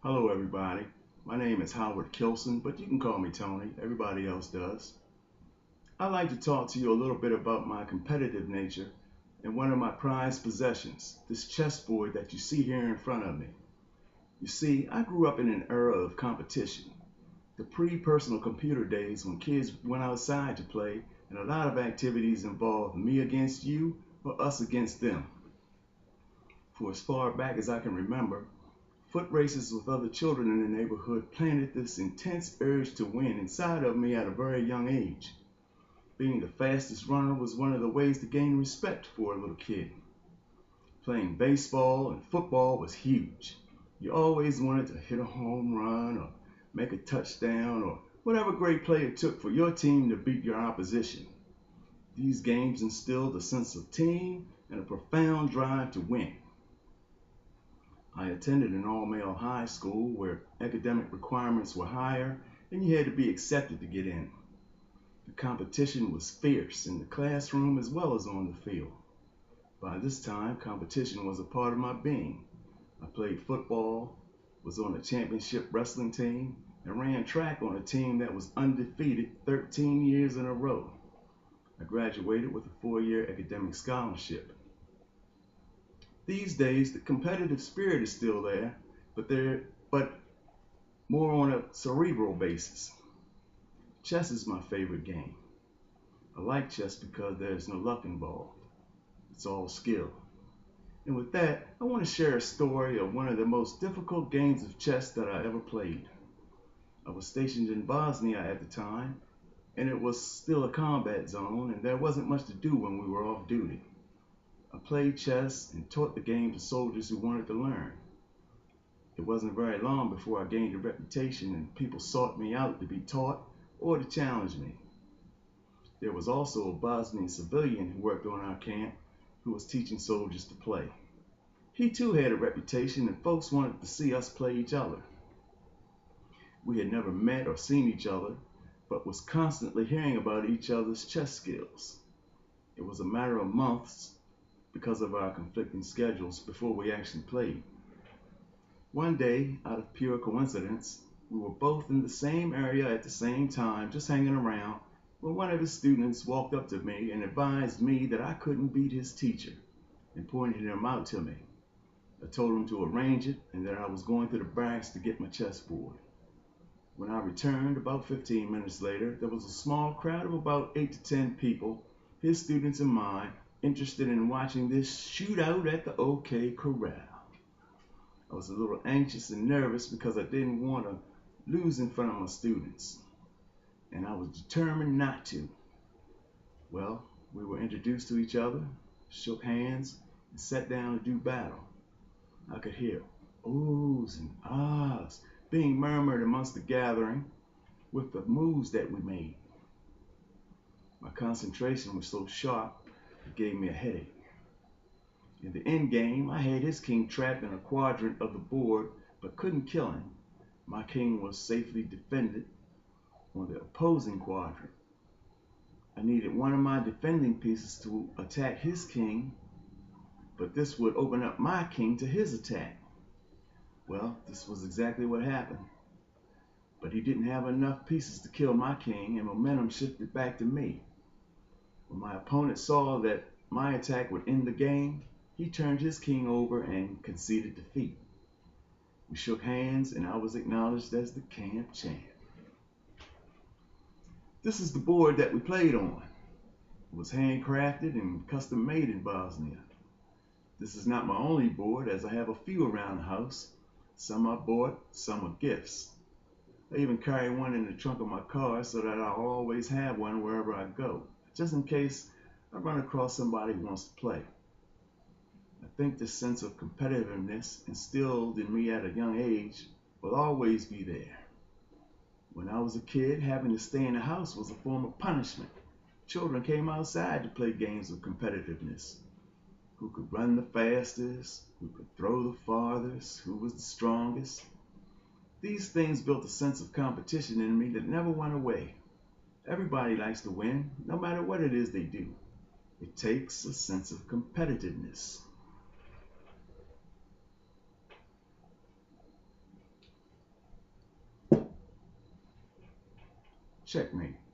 Hello, everybody. My name is Howard Kilson, but you can call me Tony. Everybody else does. I'd like to talk to you a little bit about my competitive nature and one of my prized possessions, this chessboard that you see here in front of me. You see, I grew up in an era of competition, the pre-personal computer days when kids went outside to play, and a lot of activities involved me against you or us against them. For as far back as I can remember, foot races with other children in the neighborhood planted this intense urge to win inside of me at a very young age. Being the fastest runner was one of the ways to gain respect for a little kid. Playing baseball and football was huge. You always wanted to hit a home run or make a touchdown or whatever great play it took for your team to beat your opposition. These games instilled a sense of team and a profound drive to win. I attended an all-male high school where academic requirements were higher and you had to be accepted to get in. The competition was fierce in the classroom as well as on the field. By this time, competition was a part of my being. I played football, was on a championship wrestling team, and ran track on a team that was undefeated 13 years in a row. I graduated with a 4-year academic scholarship. These days, the competitive spirit is still there, but more on a cerebral basis. Chess is my favorite game. I like chess because there's no luck involved. It's all skill. And with that, I want to share a story of one of the most difficult games of chess that I ever played. I was stationed in Bosnia at the time, and it was still a combat zone, and there wasn't much to do when we were off duty. I played chess and taught the game to soldiers who wanted to learn. It wasn't very long before I gained a reputation and people sought me out to be taught or to challenge me. There was also a Bosnian civilian who worked on our camp who was teaching soldiers to play. He too had a reputation and folks wanted to see us play each other. We had never met or seen each other, but was constantly hearing about each other's chess skills. It was a matter of months because of our conflicting schedules before we actually played. One day, out of pure coincidence, we were both in the same area at the same time, just hanging around, when one of his students walked up to me and advised me that I couldn't beat his teacher and pointed him out to me. I told him to arrange it and that I was going to the barracks to get my chessboard. When I returned about 15 minutes later, there was a small crowd of about 8 to 10 people, his students and mine, interested in watching this shootout at the OK Corral. I was a little anxious and nervous because I didn't want to lose in front of my students, and I was determined not to. Well, we were introduced to each other, shook hands, and sat down to do battle. I could hear oohs and ahs being murmured amongst the gathering with the moves that we made. My concentration was so sharp, it gave me a headache. In the end game, I had his king trapped in a quadrant of the board, but couldn't kill him. My king was safely defended on the opposing quadrant. I needed one of my defending pieces to attack his king, but this would open up my king to his attack. Well, this was exactly what happened. But he didn't have enough pieces to kill my king, and momentum shifted back to me. When my opponent saw that my attack would end the game, he turned his king over and conceded defeat. We shook hands, and I was acknowledged as the camp champ. This is the board that we played on. It was handcrafted and custom made in Bosnia. This is not my only board, as I have a few around the house. Some I bought, some are gifts. I even carry one in the trunk of my car so that I'll always have one wherever I go, just in case I run across somebody who wants to play. I think this sense of competitiveness instilled in me at a young age will always be there. When I was a kid, having to stay in the house was a form of punishment. Children came outside to play games of competitiveness. Who could run the fastest, who could throw the farthest, who was the strongest. These things built a sense of competition in me that never went away. Everybody likes to win, no matter what it is they do. It takes a sense of competitiveness. Checkmate.